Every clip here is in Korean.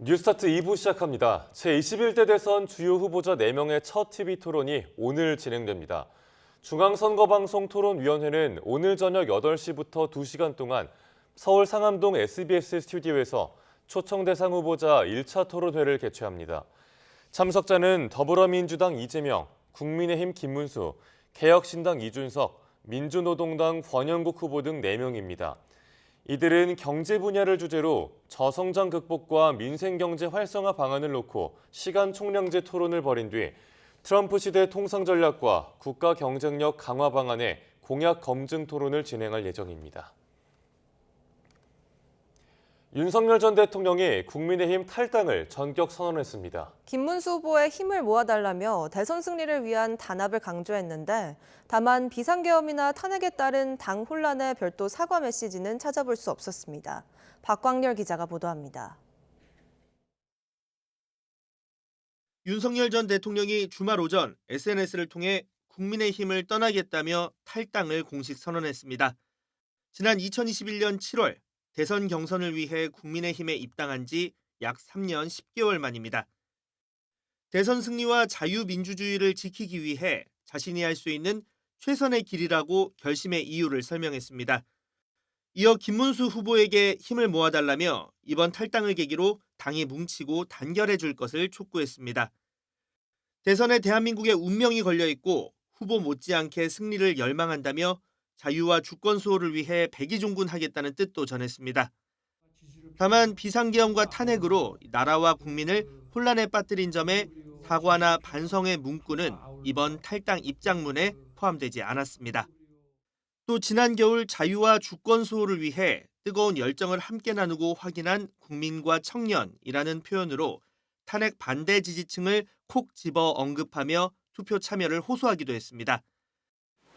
뉴스타트 2부 시작합니다. 제21대 대선 주요 후보자 4명의 첫 TV 토론이 오늘 진행됩니다. 중앙선거방송토론위원회는 오늘 저녁 8시부터 2시간 동안 서울 상암동 SBS 스튜디오에서 초청 대상 후보자 1차 토론회를 개최합니다. 참석자는 더불어민주당 이재명, 국민의힘 김문수, 개혁신당 이준석, 민주노동당 권영국 후보 등 4명입니다. 이들은 경제 분야를 주제로 저성장 극복과 민생경제 활성화 방안을 놓고 시간 총량제 토론을 벌인 뒤 트럼프 시대 통상 전략과 국가 경쟁력 강화 방안의 공약 검증 토론을 진행할 예정입니다. 윤석열 전 대통령이 국민의힘 탈당을 전격 선언했습니다. 김문수 후보의 힘을 모아달라며 대선 승리를 위한 단합을 강조했는데 다만 비상계엄이나 탄핵에 따른 당 혼란의 별도 사과 메시지는 찾아볼 수 없었습니다. 박광렬 기자가 보도합니다. 윤석열 전 대통령이 주말 오전 SNS를 통해 국민의힘을 떠나겠다며 탈당을 공식 선언했습니다. 지난 2021년 7월 대선 경선을 위해 국민의힘에 입당한 지 약 3년 10개월 만입니다. 대선 승리와 자유민주주의를 지키기 위해 자신이 할 수 있는 최선의 길이라고 결심의 이유를 설명했습니다. 이어 김문수 후보에게 힘을 모아달라며 이번 탈당을 계기로 당이 뭉치고 단결해줄 것을 촉구했습니다. 대선에 대한민국의 운명이 걸려있고 후보 못지않게 승리를 열망한다며 자유와 주권 수호를 위해 백의종군하겠다는 뜻도 전했습니다. 다만 비상계엄과 탄핵으로 나라와 국민을 혼란에 빠뜨린 점에 사과나 반성의 문구는 이번 탈당 입장문에 포함되지 않았습니다. 또 지난 겨울 자유와 주권 수호를 위해 뜨거운 열정을 함께 나누고 확인한 국민과 청년이라는 표현으로 탄핵 반대 지지층을 콕 집어 언급하며 투표 참여를 호소하기도 했습니다.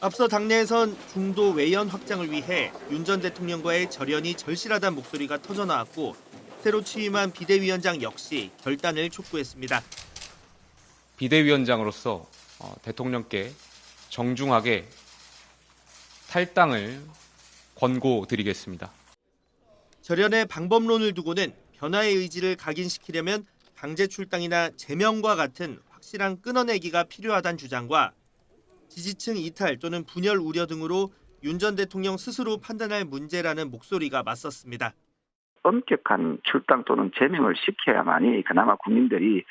앞서 당내에선 중도 외연 확장을 위해 윤 전 대통령과의 절연이 절실하다는 목소리가 터져나왔고 새로 취임한 비대위원장 역시 결단을 촉구했습니다. 비대위원장으로서 대통령께 정중하게 탈당을 권고드리겠습니다. 절연의 방법론을 두고는 변화의 의지를 각인시키려면 강제 출당이나 제명과 같은 확실한 끊어내기가 필요하다는 주장과 지지층 이탈 또는 분열 우려 등으로 윤 전 대통령 스스로 판단할 문제라는 목소리가 맞섰습니다. 엄격한 출당 또는 제명을 시켜야만이 그나마 국민들이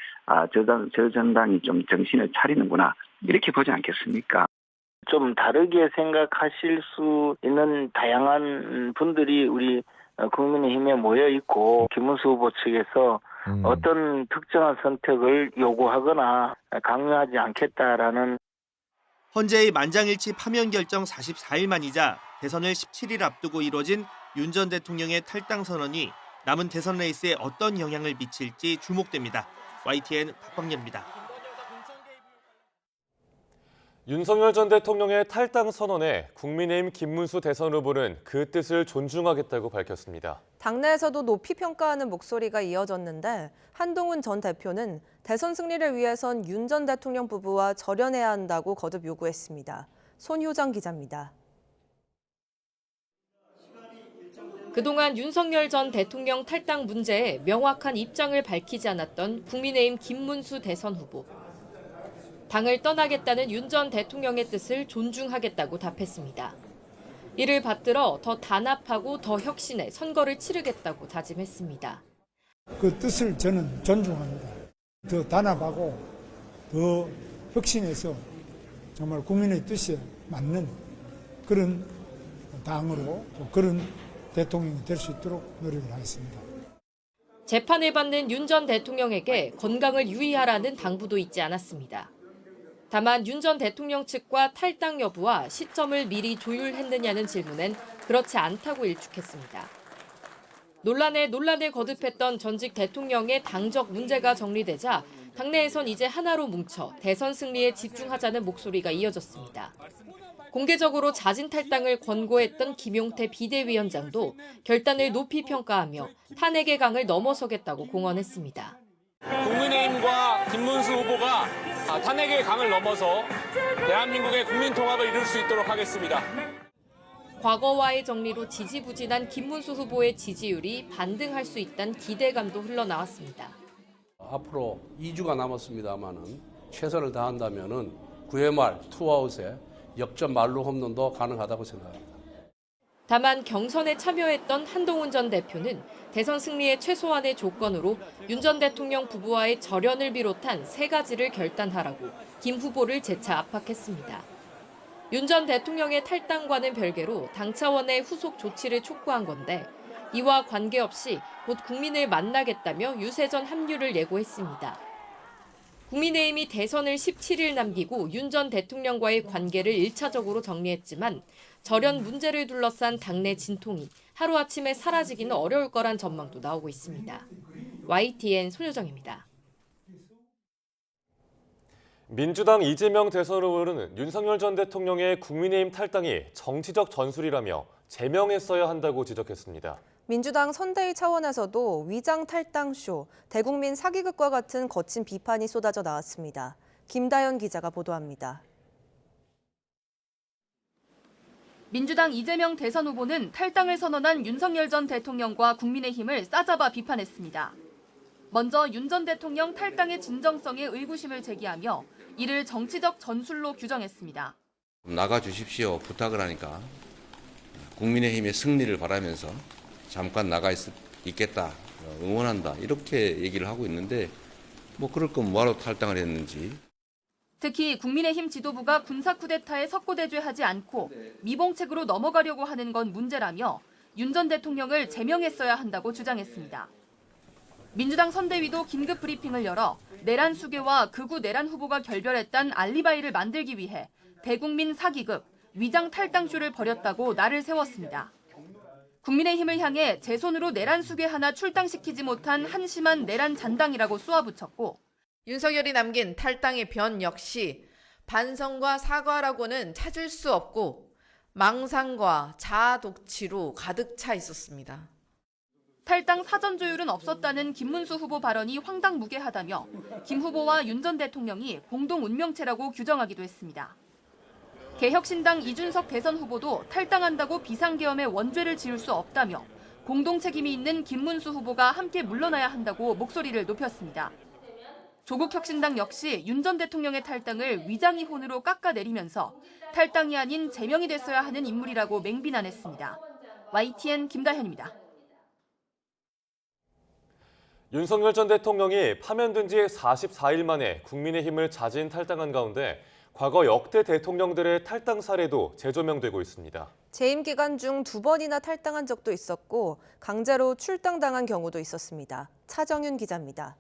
저 정당이 좀 정신을 차리는구나 이렇게 보지 않겠습니까? 좀 다르게 생각하실 수 있는 다양한 분들이 우리 국민의힘에 모여 있고 김문수 후보 측에서 어떤 특정한 선택을 요구하거나 강요하지 않겠다라는 헌재의 만장일치 파면 결정 44일 만이자 대선을 17일 앞두고 이뤄진 윤 전 대통령의 탈당 선언이 남은 대선 레이스에 어떤 영향을 미칠지 주목됩니다. YTN 박광렬입니다. 윤석열 전 대통령의 탈당 선언에 국민의힘 김문수 대선 후보는 그 뜻을 존중하겠다고 밝혔습니다. 당내에서도 높이 평가하는 목소리가 이어졌는데 한동훈 전 대표는 대선 승리를 위해선 윤 전 대통령 부부와 절연해야 한다고 거듭 요구했습니다. 손효정 기자입니다. 그동안 윤석열 전 대통령 탈당 문제에 명확한 입장을 밝히지 않았던 국민의힘 김문수 대선 후보. 당을 떠나겠다는 윤 전 대통령의 뜻을 존중하겠다고 답했습니다. 이를 받들어 더 단합하고 더 혁신해 선거를 치르겠다고 다짐했습니다. 그 뜻을 저는 존중합니다. 더 단합하고 더 혁신해서 정말 국민의 뜻에 맞는 그런 당으로 또 그런 대통령이 될 수 있도록 노력을 하겠습니다. 재판을 받는 윤 전 대통령에게 건강을 유의하라는 당부도 있지 않았습니다. 다만 윤 전 대통령 측과 탈당 여부와 시점을 미리 조율했느냐는 질문엔 그렇지 않다고 일축했습니다. 논란에 거듭했던 전직 대통령의 당적 문제가 정리되자 당내에선 이제 하나로 뭉쳐 대선 승리에 집중하자는 목소리가 이어졌습니다. 공개적으로 자진 탈당을 권고했던 김용태 비대위원장도 결단을 높이 평가하며 탄핵의 강을 넘어서겠다고 공언했습니다. 국민의힘과 김문수 후보가 탄핵의 강을 넘어서 대한민국의 국민 통합을 이룰 수 있도록 하겠습니다. 과거와의 정리로 지지부진한 김문수 후보의 지지율이 반등할 수 있다는 기대감도 흘러나왔습니다. 앞으로 2주가 남았습니다만은 최선을 다한다면은 9회 말 투아웃에 역전 만루 홈런도 가능하다고 생각합니다. 다만 경선에 참여했던 한동훈 전 대표는 대선 승리의 최소한의 조건으로 윤 전 대통령 부부와의 절연을 비롯한 3가지를 결단하라고 김 후보를 재차 압박했습니다. 윤 전 대통령의 탈당과는 별개로 당 차원의 후속 조치를 촉구한 건데 이와 관계없이 곧 국민을 만나겠다며 유세전 합류를 예고했습니다. 국민의힘이 대선을 17일 남기고 윤 전 대통령과의 관계를 1차적으로 정리했지만 절연 문제를 둘러싼 당내 진통이 하루아침에 사라지기는 어려울 거란 전망도 나오고 있습니다. YTN 손효정입니다. 민주당 이재명 대선 후보는 윤석열 전 대통령의 국민의힘 탈당이 정치적 전술이라며 제명했어야 한다고 지적했습니다. 민주당 선대위 차원에서도 위장 탈당쇼, 대국민 사기극과 같은 거친 비판이 쏟아져 나왔습니다. 김다연 기자가 보도합니다. 민주당 이재명 대선 후보는 탈당을 선언한 윤석열 전 대통령과 국민의힘을 싸잡아 비판했습니다. 먼저 윤 전 대통령 탈당의 진정성에 의구심을 제기하며 이를 정치적 전술로 규정했습니다. 나가주십시오 부탁을 하니까 국민의힘의 승리를 바라면서 잠깐 나가 있겠다, 응원한다 이렇게 얘기를 하고 있는데 뭐 그럴 거면 뭐하러 탈당을 했는지. 특히 국민의힘 지도부가 군사 쿠데타에 석고대죄하지 않고 미봉책으로 넘어가려고 하는 건 문제라며 윤 전 대통령을 제명했어야 한다고 주장했습니다. 민주당 선대위도 긴급 브리핑을 열어 내란 수계와 극우 내란 후보가 결별했던 알리바이를 만들기 위해 대국민 사기극, 위장 탈당쇼를 벌였다고 날을 세웠습니다. 국민의힘을 향해 제 손으로 내란 수계 하나 출당시키지 못한 한심한 내란 잔당이라고 쏘아붙였고 윤석열이 남긴 탈당의 변 역시 반성과 사과라고는 찾을 수 없고 망상과 자아 독치로 가득 차 있었습니다. 탈당 사전 조율은 없었다는 김문수 후보 발언이 황당무계하다며 김 후보와 윤 전 대통령이 공동 운명체라고 규정하기도 했습니다. 개혁신당 이준석 대선 후보도 탈당한다고 비상계엄의 원죄를 지을 수 없다며 공동 책임이 있는 김문수 후보가 함께 물러나야 한다고 목소리를 높였습니다. 조국혁신당 역시 윤 전 대통령의 탈당을 위장이혼으로 깎아내리면서 탈당이 아닌 제명이 됐어야 하는 인물이라고 맹비난했습니다. YTN 김다현입니다. 윤석열 전 대통령이 파면된 지 44일 만에 국민의힘을 자진 탈당한 가운데 과거 역대 대통령들의 탈당 사례도 재조명되고 있습니다. 재임 기간 중 2번이나 탈당한 적도 있었고 강제로 출당당한 경우도 있었습니다. 차정윤 기자입니다.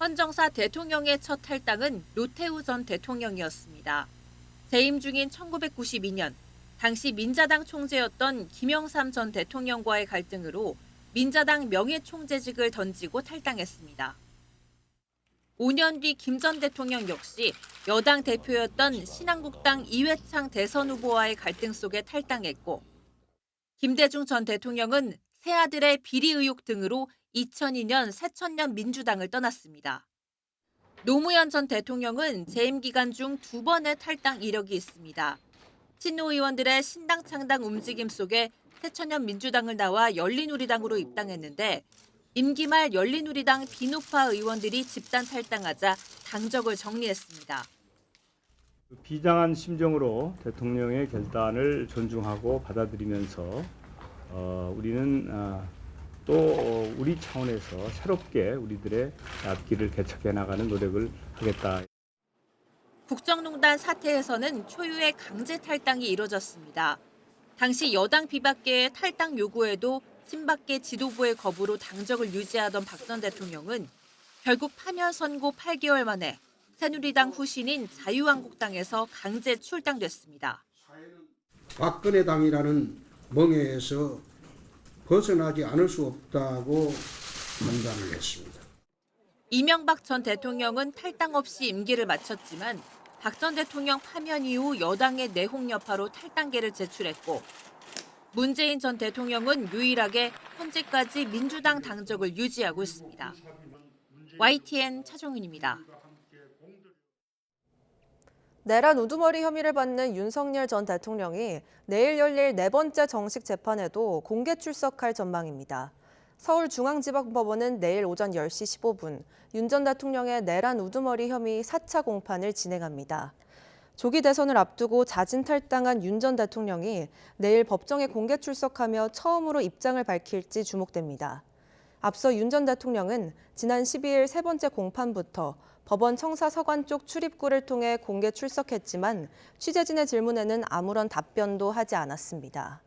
헌정사 대통령의 첫 탈당은 노태우 전 대통령이었습니다. 재임 중인 1992년 당시 민자당 총재였던 김영삼 전 대통령과의 갈등으로 민자당 명예총재직을 던지고 탈당했습니다. 5년 뒤 김 전 대통령 역시 여당 대표였던 신한국당 이회창 대선 후보와의 갈등 속에 탈당했고 김대중 전 대통령은 새아들의 비리 의혹 등으로 2002년 새천년 민주당을 떠났습니다. 노무현 전 대통령은 재임 기간 중 2번의 탈당 이력이 있습니다. 친노 의원들의 신당 창당 움직임 속에 새천년 민주당을 나와 열린우리당으로 입당했는데 임기 말 열린우리당 비누파 의원들이 집단 탈당하자 당적을 정리했습니다. 비장한 심정으로 대통령의 결단을 존중하고 받아들이면서 우리는 또 우리 차원에서 새롭게 우리들의 앞길을 개척해 나가는 노력을 하겠다. 국정농단 사태에서는 초유의 강제 탈당이 이뤄졌습니다. 당시 여당 비박계의 탈당 요구에도 친박계 지도부의 거부로 당적을 유지하던 박 전 대통령은 결국 파면 선고 8개월 만에 새누리당 후신인 자유한국당에서 강제 출당됐습니다. 박근혜 당이라는 멍에에서 벗어나지 않을 수 없다고 판단을 했습니다. 이명박 전 대통령은 탈당 없이 임기를 마쳤지만 박 전 대통령 파면 이후 여당의 내홍 여파로 탈당계를 제출했고 문재인 전 대통령은 유일하게 현재까지 민주당 당적을 유지하고 있습니다. YTN 차종윤입니다. 내란 우두머리 혐의를 받는 윤석열 전 대통령이 내일 열릴 4번째 정식 재판에도 공개 출석할 전망입니다. 서울중앙지방법원은 내일 오전 10시 15분 윤 전 대통령의 내란 우두머리 혐의 4차 공판을 진행합니다. 조기 대선을 앞두고 자진 탈당한 윤 전 대통령이 내일 법정에 공개 출석하며 처음으로 입장을 밝힐지 주목됩니다. 앞서 윤 전 대통령은 지난 12일 3번째 공판부터 법원 청사서관 쪽 출입구를 통해 공개 출석했지만 취재진의 질문에는 아무런 답변도 하지 않았습니다.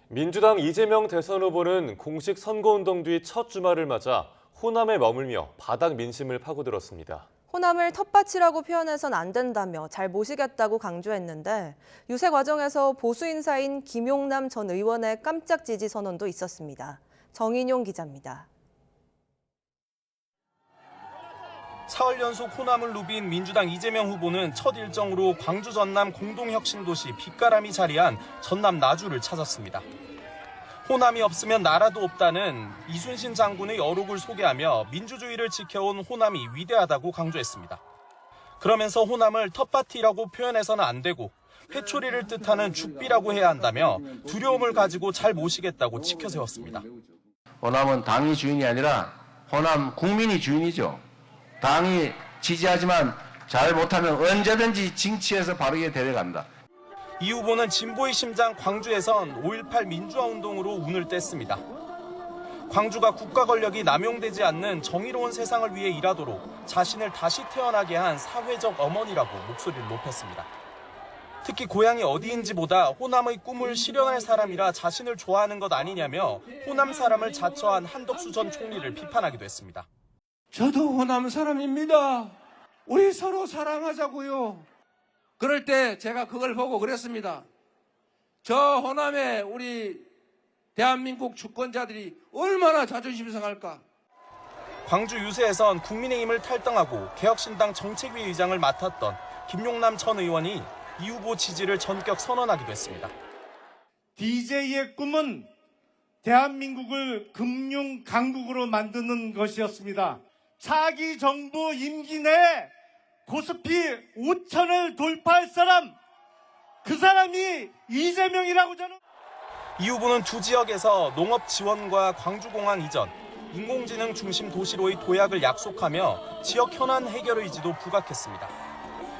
민주당 이재명 대선 후보는 공식 선거운동 뒤 첫 주말을 맞아 호남에 머물며 바닥 민심을 파고들었습니다. 호남을 텃밭이라고 표현해선 안 된다며 잘 모시겠다고 강조했는데 유세 과정에서 보수 인사인 김용남 전 의원의 깜짝 지지 선언도 있었습니다. 정인용 기자입니다. 사흘 연속 호남을 누빈 민주당 이재명 후보는 첫 일정으로 광주 전남 공동혁신도시 빛가람이 자리한 전남 나주를 찾았습니다. 호남이 없으면 나라도 없다는 이순신 장군의 어록을 소개하며 민주주의를 지켜온 호남이 위대하다고 강조했습니다. 그러면서 호남을 텃밭이라고 표현해서는 안 되고 회초리를 뜻하는 죽비라고 해야 한다며 두려움을 가지고 잘 모시겠다고 지켜세웠습니다. 호남은 당이 주인이 아니라 호남 국민이 주인이죠. 당이 지지하지만 잘 못하면 언제든지 징치해서 바르게 데려간다. 이 후보는 진보의 심장 광주에선 5.18 민주화운동으로 운을 뗐습니다. 광주가 국가 권력이 남용되지 않는 정의로운 세상을 위해 일하도록 자신을 다시 태어나게 한 사회적 어머니라고 목소리를 높였습니다. 특히 고향이 어디인지보다 호남의 꿈을 실현할 사람이라 자신을 좋아하는 것 아니냐며 호남 사람을 자처한 한덕수 전 총리를 비판하기도 했습니다. 저도 호남 사람입니다. 우리 서로 사랑하자고요. 그럴 때 제가 그걸 보고 그랬습니다. 저 호남에 우리 대한민국 주권자들이 얼마나 자존심 상할까. 광주 유세에선 국민의힘을 탈당하고 개혁신당 정책위 의장을 맡았던 김용남 전 의원이 이 후보 지지를 전격 선언하기도 했습니다. DJ의 꿈은 대한민국을 금융 강국으로 만드는 것이었습니다. 차기 정부 임기 내에 고스피 5천을 돌파할 사람, 그 사람이 이재명이라고 저는. 이 후보는 두 지역에서 농업 지원과 광주공항 이전, 인공지능 중심 도시로의 도약을 약속하며 지역 현안 해결 의지도 부각했습니다.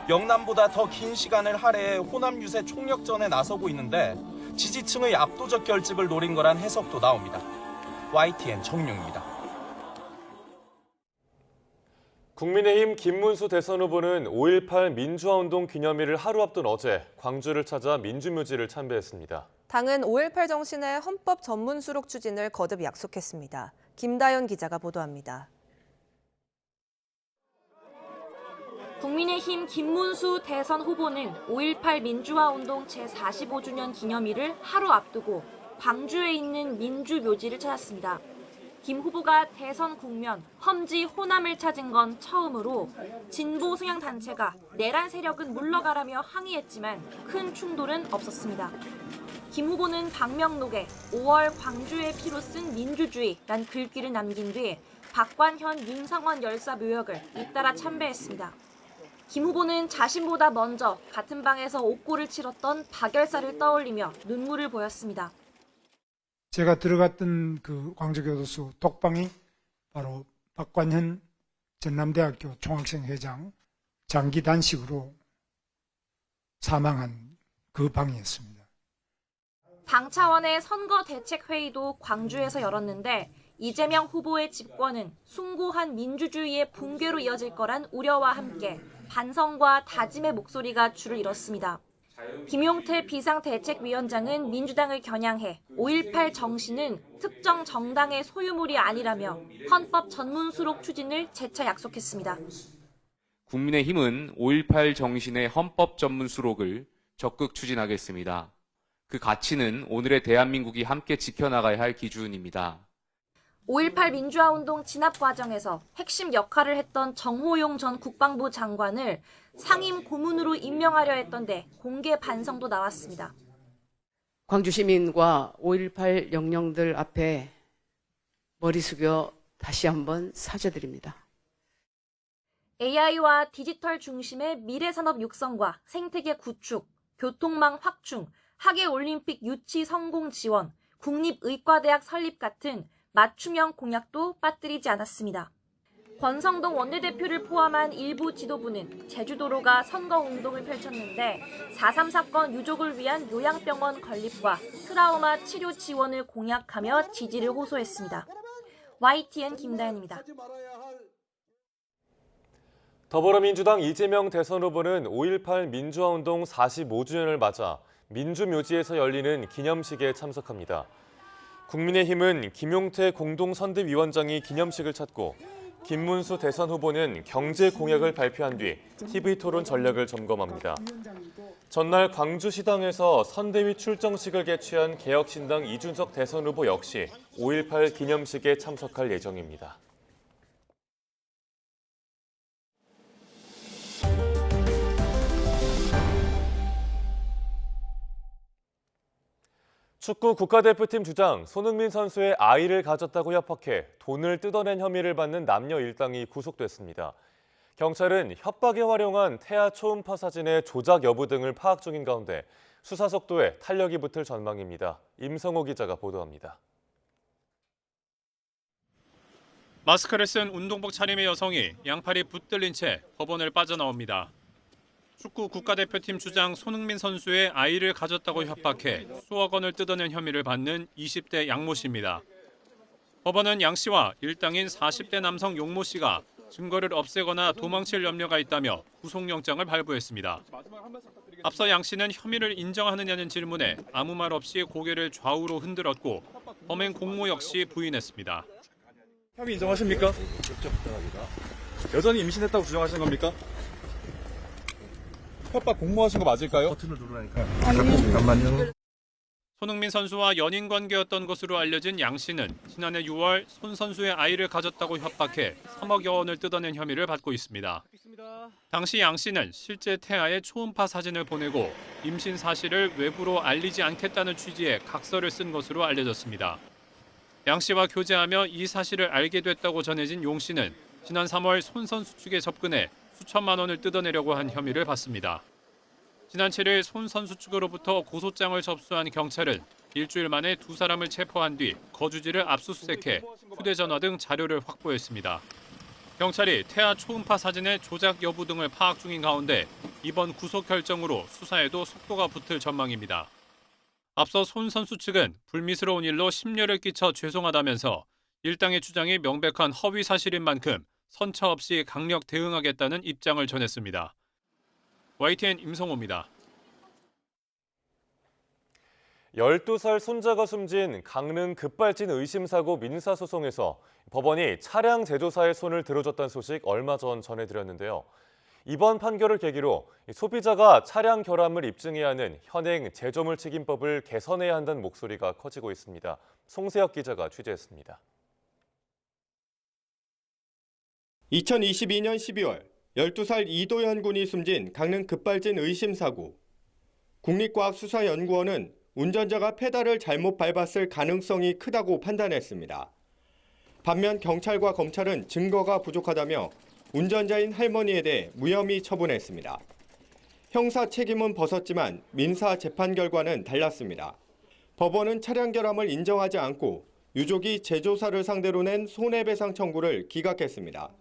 영남보다 더 긴 시간을 할애해 호남 유세 총력전에 나서고 있는데 지지층의 압도적 결집을 노린 거란 해석도 나옵니다. YTN 정용입니다. 국민의힘 김문수 대선 후보는 5.18 민주화운동 기념일을 하루 앞둔 어제 광주를 찾아 민주묘지를 참배했습니다. 당은 5.18 정신의 헌법 전문 수록 추진을 거듭 약속했습니다. 김다연 기자가 보도합니다. 국민의힘 김문수 대선 후보는 5.18 민주화운동 제45주년 기념일을 하루 앞두고 광주에 있는 민주묘지를 찾았습니다. 김 후보가 대선 국면 험지 호남을 찾은 건 처음으로 진보 성향 단체가 내란 세력은 물러가라며 항의했지만 큰 충돌은 없었습니다. 김 후보는 방명록에 5월 광주의 피로 쓴 민주주의란 글귀를 남긴 뒤 박관현 윤상원 열사 묘역을 잇따라 참배했습니다. 김 후보는 자신보다 먼저 같은 방에서 옥고를 치렀던 박 열사를 떠올리며 눈물을 보였습니다. 제가 들어갔던 그 광주교도소 독방이 바로 박관현 전남대학교 총학생회장 장기 단식으로 사망한 그 방이었습니다. 당 차원의 선거대책회의도 광주에서 열었는데 이재명 후보의 집권은 숭고한 민주주의의 붕괴로 이어질 거란 우려와 함께 반성과 다짐의 목소리가 줄을 이뤘습니다. 김용태 비상대책위원장은 민주당을 겨냥해 5.18 정신은 특정 정당의 소유물이 아니라며 헌법 전문 수록 추진을 재차 약속했습니다. 국민의힘은 5.18 정신의 헌법 전문 수록을 적극 추진하겠습니다. 그 가치는 오늘의 대한민국이 함께 지켜나가야 할 기준입니다. 5.18 민주화운동 진압 과정에서 핵심 역할을 했던 정호용 전 국방부 장관을 상임 고문으로 임명하려 했던데 공개 반성도 나왔습니다. 광주 시민과 5.18 영령들 앞에 머리 숙여 다시 한번 사죄드립니다. AI와 디지털 중심의 미래산업 육성과 생태계 구축, 교통망 확충, 하계올림픽 유치 성공 지원, 국립의과대학 설립 같은 맞춤형 공약도 빠뜨리지 않았습니다. 권성동 원내대표를 포함한 일부 지도부는 제주도로가 선거운동을 펼쳤는데 4.3 사건 유족을 위한 요양병원 건립과 트라우마 치료 지원을 공약하며 지지를 호소했습니다. YTN 김다현입니다. 더불어민주당 이재명 대선 후보는 5.18 민주화운동 45주년을 맞아 민주묘지에서 열리는 기념식에 참석합니다. 국민의힘은 김용태 공동선대위원장이 기념식을 찾고 김문수 대선 후보는 경제 공약을 발표한 뒤 TV토론 전략을 점검합니다. 전날 광주시당에서 선대위 출정식을 개최한 개혁신당 이준석 대선 후보 역시 5.18 기념식에 참석할 예정입니다. 축구 국가대표팀 주장 손흥민 선수의 아이를 가졌다고 협박해 돈을 뜯어낸 혐의를 받는 남녀 일당이 구속됐습니다. 경찰은 협박에 활용한 태아 초음파 사진의 조작 여부 등을 파악 중인 가운데 수사 속도에 탄력이 붙을 전망입니다. 임성호 기자가 보도합니다. 마스크를 쓴 운동복 차림의 여성이 양팔이 붙들린 채 법원을 빠져나옵니다. 축구 국가대표팀 주장 손흥민 선수의 아이를 가졌다고 협박해 수억 원을 뜯어낸 혐의를 받는 20대 양모 씨입니다. 법원은 양 씨와 일당인 40대 남성 용모 씨가 증거를 없애거나 도망칠 염려가 있다며 구속영장을 발부했습니다. 앞서 양 씨는 혐의를 인정하느냐는 질문에 아무 말 없이 고개를 좌우로 흔들었고 범행 공모 역시 부인했습니다. 혐의 인정하십니까? 여전히 임신했다고 주장하시는 겁니까? 협박 공모하신 거 맞을까요? 버튼을 누르라니까요. 잠깐만요. 손흥민 선수와 연인 관계였던 것으로 알려진 양 씨는 지난해 6월 손 선수의 아이를 가졌다고 협박해 3억여 원을 뜯어낸 혐의를 받고 있습니다. 당시 양 씨는 실제 태아의 초음파 사진을 보내고 임신 사실을 외부로 알리지 않겠다는 취지의 각서를 쓴 것으로 알려졌습니다. 양 씨와 교제하며 이 사실을 알게 됐다고 전해진 용 씨는 지난 3월 손 선수 측에 접근해 수천만 원을 뜯어내려고 한 혐의를 받습니다. 지난 7일 손 선수 측으로부터 고소장을 접수한 경찰은 일주일 만에 두 사람을 체포한 뒤 거주지를 압수수색해 휴대전화 등 자료를 확보했습니다. 경찰이 태아 초음파 사진의 조작 여부 등을 파악 중인 가운데 이번 구속 결정으로 수사에도 속도가 붙을 전망입니다. 앞서 손 선수 측은 불미스러운 일로 심려를 끼쳐 죄송하다면서 일당의 주장이 명백한 허위 사실인 만큼 선처 없이 강력 대응하겠다는 입장을 전했습니다. YTN 임성호입니다. 12살 손자가 숨진 강릉 급발진 의심사고 민사소송에서 법원이 차량 제조사의 손을 들어줬다는 소식 얼마 전 전해드렸는데요. 이번 판결을 계기로 소비자가 차량 결함을 입증해야 하는 현행 제조물 책임법을 개선해야 한다는 목소리가 커지고 있습니다. 송세혁 기자가 취재했습니다. 2022년 12월 12살 이도현 군이 숨진 강릉 급발진 의심사고. 국립과학수사연구원은 운전자가 페달을 잘못 밟았을 가능성이 크다고 판단했습니다. 반면 경찰과 검찰은 증거가 부족하다며 운전자인 할머니에 대해 무혐의 처분했습니다. 형사 책임은 벗었지만 민사 재판 결과는 달랐습니다. 법원은 차량 결함을 인정하지 않고 유족이 제조사를 상대로 낸 손해배상 청구를 기각했습니다.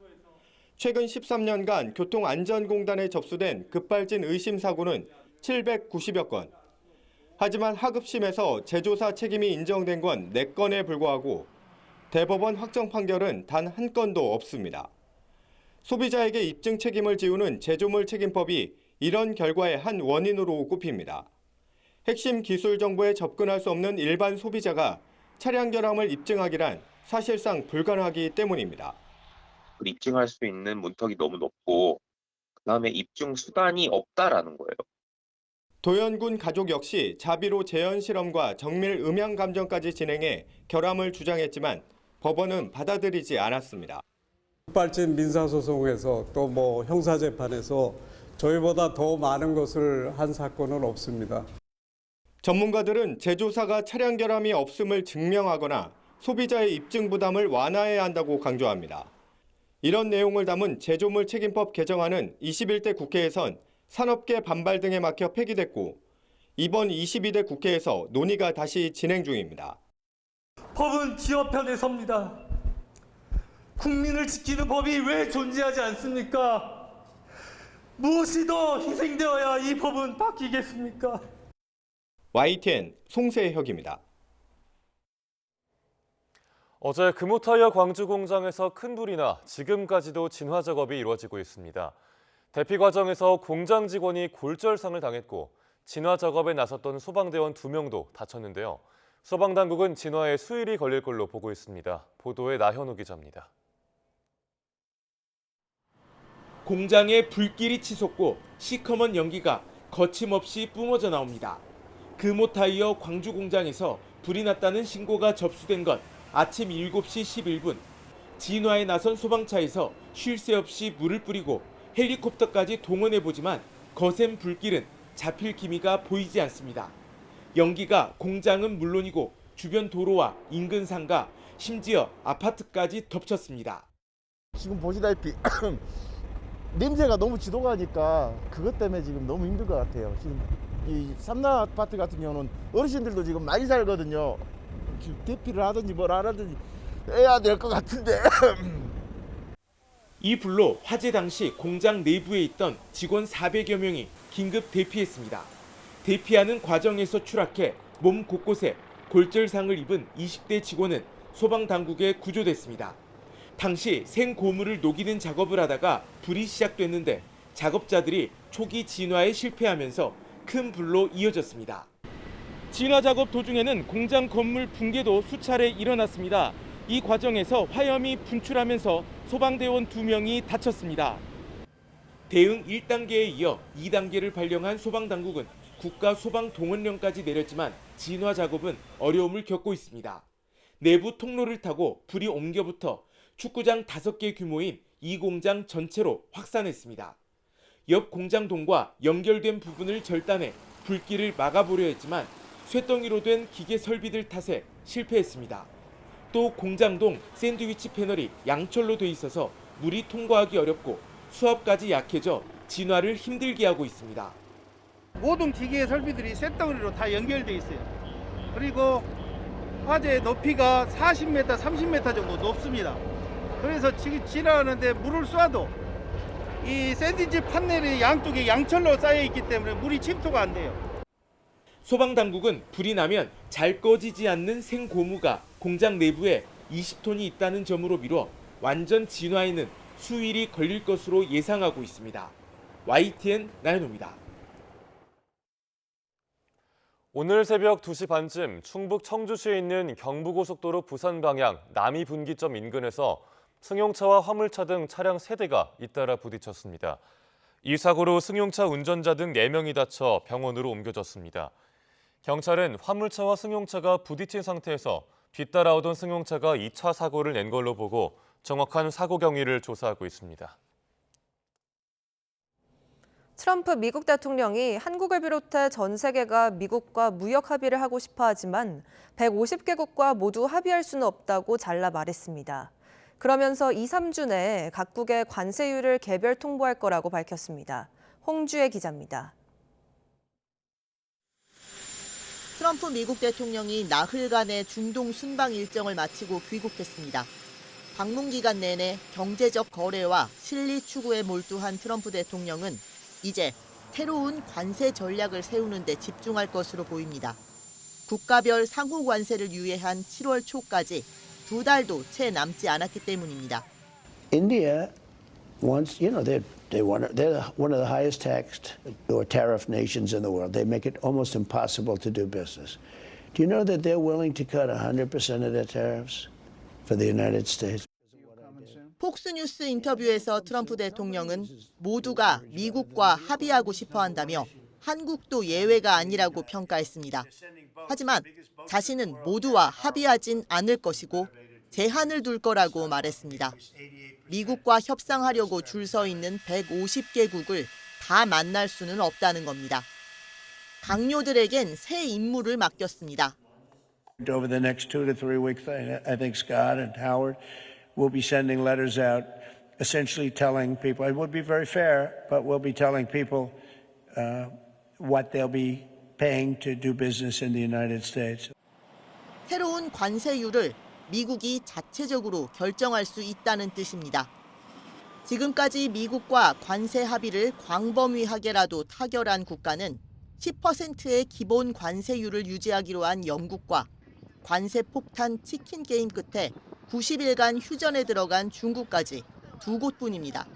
최근 13년간 교통안전공단에 접수된 급발진 의심 사고는 790여 건. 하지만 하급심에서 제조사 책임이 인정된 건 4건에 불과하고 대법원 확정 판결은 단 1건도 없습니다. 소비자에게 입증 책임을 지우는 제조물 책임법이 이런 결과의 한 원인으로 꼽힙니다. 핵심 기술 정보에 접근할 수 없는 일반 소비자가 차량 결함을 입증하기란 사실상 불가능하기 때문입니다. 입증할 수 있는 문턱이 너무 높고 그다음에 입증 수단이 없다라는 거예요. 도현군 가족 역시 자비로 재현 실험과 정밀 음향 감정까지 진행해 결함을 주장했지만 법원은 받아들이지 않았습니다. 급발진 민사소송에서 또 형사재판에서 저희보다 더 많은 것을 한 사건은 없습니다. 전문가들은 제조사가 차량 결함이 없음을 증명하거나 소비자의 입증 부담을 완화해야 한다고 강조합니다. 이런 내용을 담은 제조물 책임법 개정안은 21대 국회에선 산업계 반발 등에 막혀 폐기됐고 이번 22대 국회에서 논의가 다시 진행 중입니다. 법은 기업 편에 섭니다. 국민을 지키는 법이 왜 존재하지 않습니까? 무엇이 더 희생되어야 이 법은 바뀌겠습니까? YTN 송세혁입니다. 어제 금호타이어 광주 공장에서 큰 불이 나 지금까지도 진화 작업이 이루어지고 있습니다. 대피 과정에서 공장 직원이 골절상을 당했고 진화 작업에 나섰던 소방대원 2명도 다쳤는데요. 소방당국은 진화에 수일이 걸릴 걸로 보고 있습니다. 보도에 나현우 기자입니다. 공장에 불길이 치솟고 시커먼 연기가 거침없이 뿜어져 나옵니다. 금호타이어 광주 공장에서 불이 났다는 신고가 접수된 건 아침 7시 11분. 진화에 나선 소방차에서 쉴 새 없이 물을 뿌리고 헬리콥터까지 동원해보지만 거센 불길은 잡힐 기미가 보이지 않습니다. 연기가 공장은 물론이고 주변 도로와 인근 상가, 심지어 아파트까지 덮쳤습니다. 지금 보시다시피 냄새가 너무 지독하니까 그것 때문에 지금 너무 힘든 것 같아요. 지금 이 삼남 아파트 같은 경우는 어르신들도 지금 많이 살거든요. 지금 대피를 하든지 뭘 하든지 해야 될 것 같은데. 이 불로 화재 당시 공장 내부에 있던 직원 400여 명이 긴급 대피했습니다. 대피하는 과정에서 추락해 몸 곳곳에 골절상을 입은 20대 직원은 소방당국에 구조됐습니다. 당시 생고무를 녹이는 작업을 하다가 불이 시작됐는데 작업자들이 초기 진화에 실패하면서 큰 불로 이어졌습니다. 진화 작업 도중에는 공장 건물 붕괴도 수차례 일어났습니다. 이 과정에서 화염이 분출하면서 소방대원 2명이 다쳤습니다. 대응 1단계에 이어 2단계를 발령한 소방당국은 국가소방동원령까지 내렸지만 진화 작업은 어려움을 겪고 있습니다. 내부 통로를 타고 불이 옮겨붙어 축구장 5개 규모인 이 공장 전체로 확산했습니다. 옆 공장동과 연결된 부분을 절단해 불길을 막아보려 했지만 쇳덩이로 된 기계 설비들 탓에 실패했습니다. 또 공장동 샌드위치 패널이 양철로 돼 있어서 물이 통과하기 어렵고 수압까지 약해져 진화를 힘들게 하고 있습니다. 모든 기계 설비들이 쇳덩이로 다 연결돼 있어요. 그리고 화재 높이가 40m, 30m 정도 높습니다. 그래서 지금 지나가는데 물을 쏴도 이 샌드위치 판넬이 양쪽에 양철로 쌓여 있기 때문에 물이 침투가 안 돼요. 소방당국은 불이 나면 잘 꺼지지 않는 생고무가 공장 내부에 20톤이 있다는 점으로 미뤄 완전 진화에는 수일이 걸릴 것으로 예상하고 있습니다. YTN 나현우입니다. 오늘 새벽 2시 반쯤 충북 청주시에 있는 경부고속도로 부산 방향 남이 분기점 인근에서 승용차와 화물차 등 차량 3대가 잇따라 부딪혔습니다. 이 사고로 승용차 운전자 등 4명이 다쳐 병원으로 옮겨졌습니다. 경찰은 화물차와 승용차가 부딪힌 상태에서 뒤따라오던 승용차가 2차 사고를 낸 걸로 보고 정확한 사고 경위를 조사하고 있습니다. 트럼프 미국 대통령이 한국을 비롯해 전 세계가 미국과 무역 합의를 하고 싶어 하지만 150개국과 모두 합의할 수는 없다고 잘라 말했습니다. 그러면서 2, 3주 내에 각국의 관세율을 개별 통보할 거라고 밝혔습니다. 홍주혜 기자입니다. 트럼프 미국 대통령이 나흘간의 중동 순방 일정을 마치고 귀국했습니다. 방문 기간 내내 경제적 거래와 실리 추구에 몰두한 트럼프 대통령은 이제 새로운 관세 전략을 세우는 데 집중할 것으로 보입니다. 국가별 상호 관세를 유예한 7월 초까지 2달도 채 남지 않았기 때문입니다. India wants, they're one of the highest taxed or tariff nations in the world. They make it almost impossible to do business. Do you know that they're willing to cut 100% of their tariffs for the United States? 폭스뉴스 인터뷰에서 트럼프 대통령은 모두가 미국과 합의하고 싶어 한다며 한국도 예외가 아니라고 평가했습니다. 하지만 자신은 모두와 합의하진 않을 것이고 제한을 둘 거라고 말했습니다. 미국과 협상하려고 줄 서 있는 150개국을 다 만날 수는 없다는 겁니다. 강요들에겐 새 임무를 맡겼습니다. Over the next 2 to 3 weeks, I think Scott and Howard will be sending letters out essentially telling people, it would be very fair, but we'll be telling people what they'll be paying to do business in the United States. 새로운 관세율을 미국이 자체적으로 결정할 수 있다는 뜻입니다. 지금까지 미국과 관세 합의를 광범위하게라도 타결한 국가는 10%의 기본 관세율을 유지하기로 한 영국과 관세 폭탄 치킨 게임 끝에 90일간 휴전에 들어간 중국까지 2곳뿐입니다.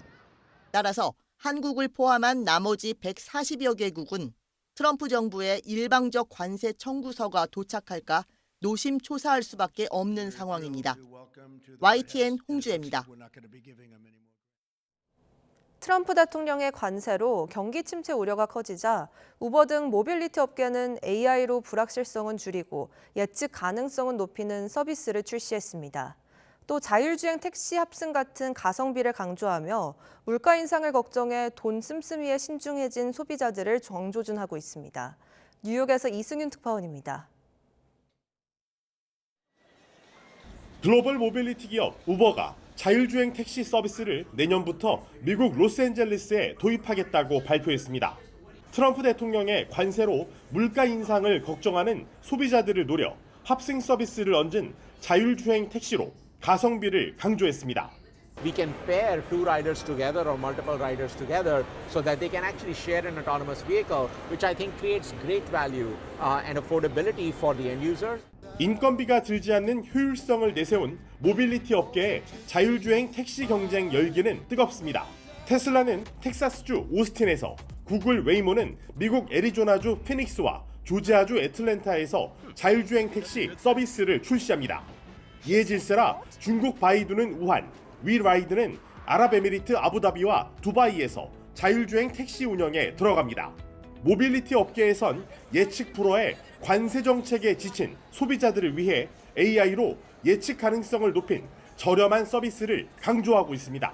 따라서 한국을 포함한 나머지 140여 개국은 트럼프 정부의 일방적 관세 청구서가 도착할까 노심초사할 수밖에 없는 상황입니다. YTN 홍주혜입니다. 트럼프 대통령의 관세로 경기 침체 우려가 커지자 우버 등 모빌리티 업계는 AI로 불확실성은 줄이고 예측 가능성은 높이는 서비스를 출시했습니다. 또 자율주행 택시 합승 같은 가성비를 강조하며 물가 인상을 걱정해 돈 씀씀이에 신중해진 소비자들을 정조준하고 있습니다. 뉴욕에서 이승윤 특파원입니다. 글로벌 모빌리티 기업 우버가 자율주행 택시 서비스를 내년부터 미국 로스앤젤레스에 도입하겠다고 발표했습니다. 트럼프 대통령의 관세로 물가 인상을 걱정하는 소비자들을 노려 합승 서비스를 얹은 자율주행 택시로 가성비를 강조했습니다. We can pair two riders together or multiple riders together so that they can actually share an autonomous vehicle, which I think creates great value and affordability for the end users. 인건비가 들지 않는 효율성을 내세운 모빌리티 업계의 자율주행 택시 경쟁 열기는 뜨겁습니다. 테슬라는 텍사스주 오스틴에서, 구글 웨이모는 미국 애리조나주 피닉스와 조지아주 애틀랜타에서 자율주행 택시 서비스를 출시합니다. 이에 질세라 중국 바이두는 우한, 위라이드는 아랍에미리트 아부다비와 두바이에서 자율주행 택시 운영에 들어갑니다. 모빌리티 업계에선 예측 불허의 관세 정책에 지친 소비자들을 위해 AI로 예측 가능성을 높인 저렴한 서비스를 강조하고 있습니다.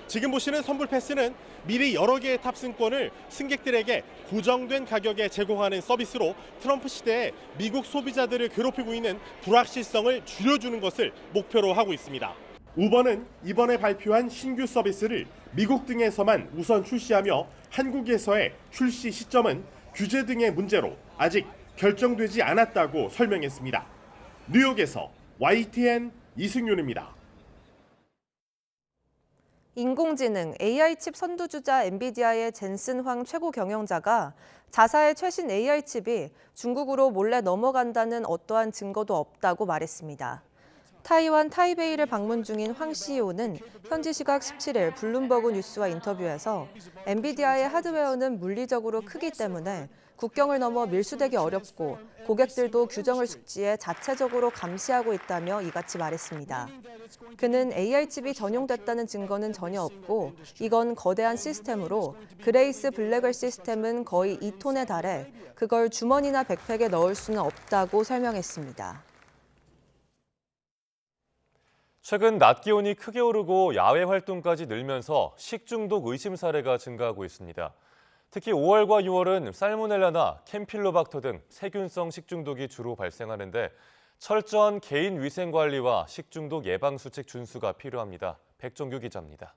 지금 보시는 선불 패스는 미리 여러 개의 탑승권을 승객들에게 고정된 가격에 제공하는 서비스로 트럼프 시대에 미국 소비자들을 괴롭히고 있는 불확실성을 줄여주는 것을 목표로 하고 있습니다. 우버는 이번에 발표한 신규 서비스를 미국 등에서만 우선 출시하며 한국에서의 출시 시점은 규제 등의 문제로 아직 결정되지 않았다고 설명했습니다. 뉴욕에서 YTN 이승윤입니다. 인공지능 AI 칩 선두주자 엔비디아의 젠슨 황 최고 경영자가 자사의 최신 AI 칩이 중국으로 몰래 넘어간다는 어떠한 증거도 없다고 말했습니다. 타이완 타이베이를 방문 중인 황 CEO는 현지 시각 17일 블룸버그 뉴스와 인터뷰에서 엔비디아의 하드웨어는 물리적으로 크기 때문에 국경을 넘어 밀수되기 어렵고 고객들도 규정을 숙지해 자체적으로 감시하고 있다며 이같이 말했습니다. 그는 AI 칩이 전용됐다는 증거는 전혀 없고 이건 거대한 시스템으로 그레이스 블랙웰 시스템은 거의 2톤에 달해 그걸 주머니나 백팩에 넣을 수는 없다고 설명했습니다. 최근 낮 기온이 크게 오르고 야외 활동까지 늘면서 식중독 의심 사례가 증가하고 있습니다. 특히 5월과 6월은 살모넬라나 캠필로박터 등 세균성 식중독이 주로 발생하는데 철저한 개인 위생 관리와 식중독 예방 수칙 준수가 필요합니다. 백종규 기자입니다.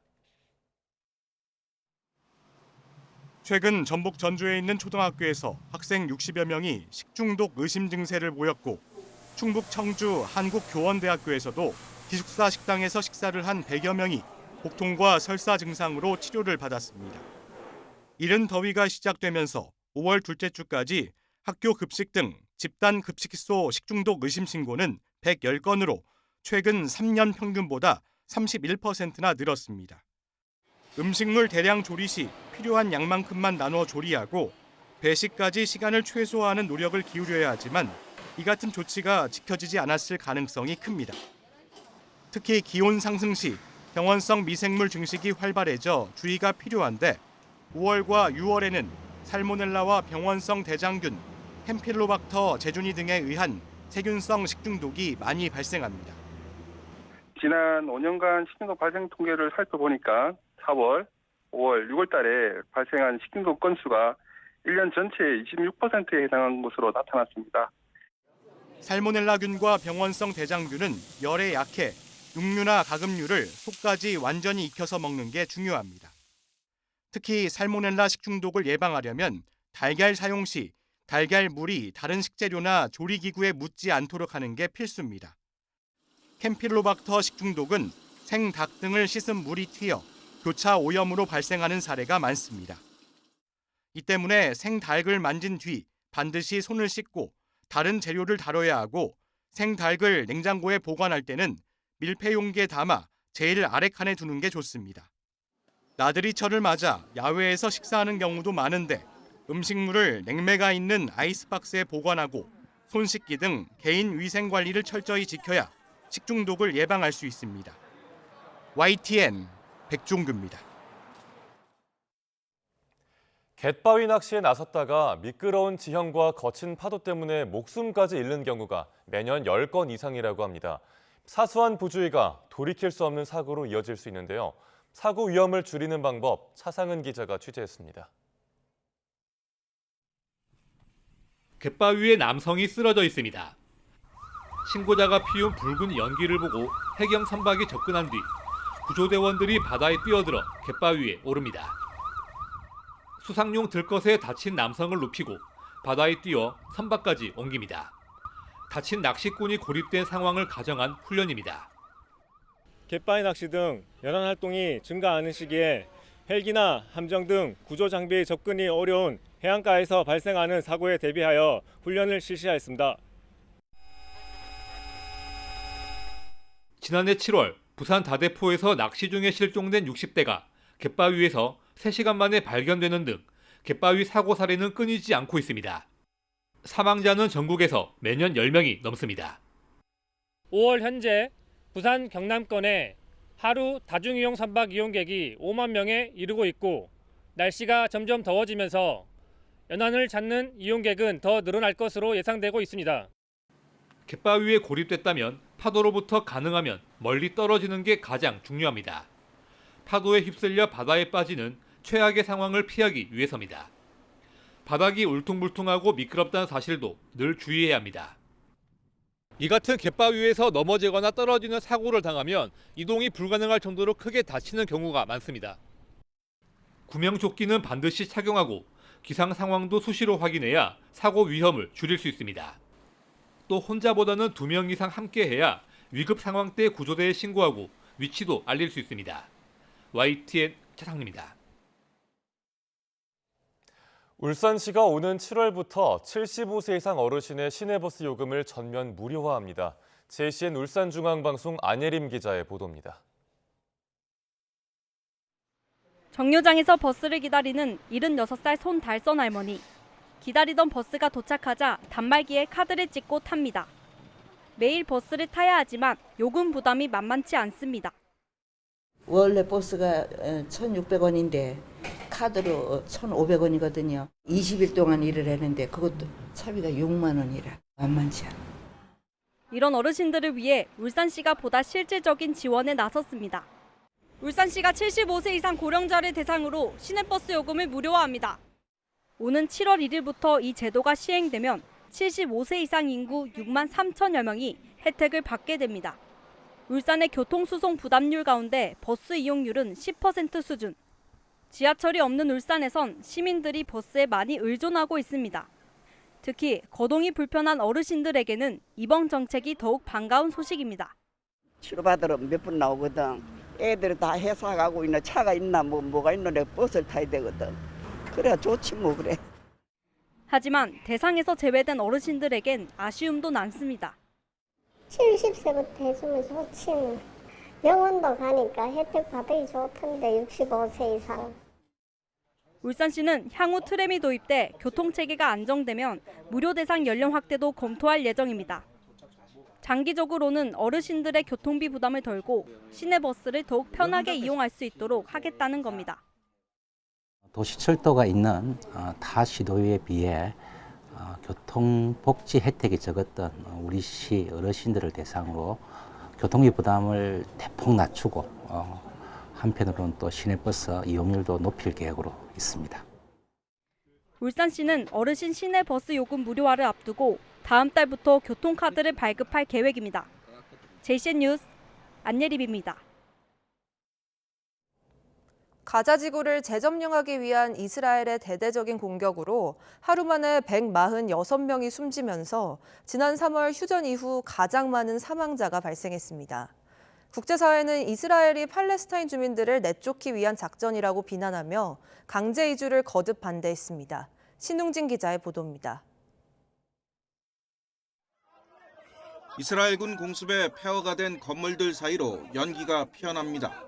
최근 전북 전주에 있는 초등학교에서 학생 60여 명이 식중독 의심 증세를 보였고 충북 청주 한국교원대학교에서도 기숙사 식당에서 식사를 한 100여 명이 복통과 설사 증상으로 치료를 받았습니다. 이른 더위가 시작되면서 5월 둘째 주까지 학교 급식 등 집단 급식소 식중독 의심 신고는 110건으로 최근 3년 평균보다 31%나 늘었습니다. 음식물 대량 조리 시 필요한 양만큼만 나눠 조리하고 배식까지 시간을 최소화하는 노력을 기울여야 하지만 이 같은 조치가 지켜지지 않았을 가능성이 큽니다. 특히 기온 상승 시 병원성 미생물 증식이 활발해져 주의가 필요한데 5월과 6월에는 살모넬라와 병원성 대장균, 캠필로박터 제주니 등에 의한 세균성 식중독이 많이 발생합니다. 지난 5년간 식중독 발생 통계를 살펴보니까 4월, 5월, 6월 달에 발생한 식중독 건수가 1년 전체의 26%에 해당한 것으로 나타났습니다. 살모넬라균과 병원성 대장균은 열에 약해 육류나 가금류를 속까지 완전히 익혀서 먹는 게 중요합니다. 특히 살모넬라 식중독을 예방하려면 달걀 사용 시 달걀 물이 다른 식재료나 조리기구에 묻지 않도록 하는 게 필수입니다. 캠필로박터 식중독은 생닭 등을 씻은 물이 튀어 교차 오염으로 발생하는 사례가 많습니다. 이 때문에 생닭을 만진 뒤 반드시 손을 씻고 다른 재료를 다뤄야 하고 생닭을 냉장고에 보관할 때는 밀폐 용기에 담아 제일 아래 칸에 두는 게 좋습니다. 나들이철을 맞아 야외에서 식사하는 경우도 많은데 음식물을 냉매가 있는 아이스박스에 보관하고 손 씻기 등 개인 위생 관리를 철저히 지켜야 식중독을 예방할 수 있습니다. YTN 백종규입니다. 갯바위 낚시에 나섰다가 미끄러운 지형과 거친 파도 때문에 목숨까지 잃는 경우가 매년 10건 이상이라고 합니다. 사소한 부주의가 돌이킬 수 없는 사고로 이어질 수 있는데요. 사고 위험을 줄이는 방법 차상은 기자가 취재했습니다. 갯바위 위에 남성이 쓰러져 있습니다. 신고자가 피운 붉은 연기를 보고 해경 선박이 접근한 뒤 구조대원들이 바다에 뛰어들어 갯바위 위에 오릅니다. 수상용 들것에 다친 남성을 눕히고 바다에 뛰어 선박까지 옮깁니다. 다친 낚시꾼이 고립된 상황을 가정한 훈련입니다. 갯바위 낚시 등 연안 활동이 증가하는 시기에 헬기나 함정 등 구조 장비의 접근이 어려운 해안가에서 발생하는 사고에 대비하여 훈련을 실시하였습니다. 지난해 7월 부산 다대포에서 낚시 중에 실종된 60대가 갯바위 위에서 3시간 만에 발견되는 등 갯바위 사고 사례는 끊이지 않고 있습니다. 사망자는 전국에서 매년 10명이 넘습니다. 5월 현재 부산 경남권에 하루 다중이용 선박 이용객이 5만 명에 이르고 있고 날씨가 점점 더워지면서 연안을 찾는 이용객은 더 늘어날 것으로 예상되고 있습니다. 갯바위에 고립됐다면 파도로부터 가능하면 멀리 떨어지는 게 가장 중요합니다. 파도에 휩쓸려 바다에 빠지는 최악의 상황을 피하기 위해서입니다. 바닥이 울퉁불퉁하고 미끄럽다는 사실도 늘 주의해야 합니다. 이 같은 갯바위 위에서 넘어지거나 떨어지는 사고를 당하면 이동이 불가능할 정도로 크게 다치는 경우가 많습니다. 구명조끼는 반드시 착용하고 기상 상황도 수시로 확인해야 사고 위험을 줄일 수 있습니다. 또 혼자보다는 2명 이상 함께해야 위급 상황 때 구조대에 신고하고 위치도 알릴 수 있습니다. YTN 차상입니다. 울산시가 오는 7월부터 75세 이상 어르신의 시내버스 요금을 전면 무료화합니다. JCN 울산중앙방송 안예림 기자의 보도입니다. 정류장에서 버스를 기다리는 76살 손달선 할머니. 기다리던 버스가 도착하자 단말기에 카드를 찍고 탑니다. 매일 버스를 타야 하지만 요금 부담이 만만치 않습니다. 원래 버스가 1,600원인데 카드로 1,500원이거든요. 20일 동안 일을 했는데 그것도 차비가 6만 원이라 만만치 않아. 이런 어르신들을 위해 울산시가 보다 실질적인 지원에 나섰습니다. 울산시가 75세 이상 고령자를 대상으로 시내버스 요금을 무료화합니다. 오는 7월 1일부터 이 제도가 시행되면 75세 이상 인구 6만 3천여 명이 혜택을 받게 됩니다. 울산의 교통수송 부담률 가운데 버스 이용률은 10% 수준. 지하철이 없는 울산에선 시민들이 버스에 많이 의존하고 있습니다. 특히 거동이 불편한 어르신들에게는 이번 정책이 더욱 반가운 소식입니다. 치료받으러 몇 분 나오거든. 애들이 다 회사 가고 있는 차가 있나 뭐가 있는데 버스를 타야 되거든. 그래야 좋지 뭐 그래. 하지만 대상에서 제외된 어르신들에겐 아쉬움도 남습니다. 70세부터 해주면 좋지. 병원도 가니까 혜택 받으기 좋던데 65세 이상. 울산시는 향후 트램이 도입돼 교통체계가 안정되면 무료 대상 연령 확대도 검토할 예정입니다. 장기적으로는 어르신들의 교통비 부담을 덜고 시내버스를 더욱 편하게 이용할 수 있도록 하겠다는 겁니다. 도시철도가 있는 타 시도에 비해 교통복지 혜택이 적었던 우리 시 어르신들을 대상으로 교통비 부담을 대폭 낮추고 한편으로는 또 시내버스 이용률도 높일 계획으로 있습니다. 울산시는 어르신 시내버스 요금 무료화를 앞두고 다음 달부터 교통카드를 발급할 계획입니다. JCN 뉴스 안예림입니다. 가자 지구를 재점령하기 위한 이스라엘의 대대적인 공격으로 하루 만에 146명이 숨지면서 지난 3월 휴전 이후 가장 많은 사망자가 발생했습니다. 국제사회는 이스라엘이 팔레스타인 주민들을 내쫓기 위한 작전이라고 비난하며 강제 이주를 거듭 반대했습니다. 신웅진 기자의 보도입니다. 이스라엘군 공습에 폐허가 된 건물들 사이로 연기가 피어납니다.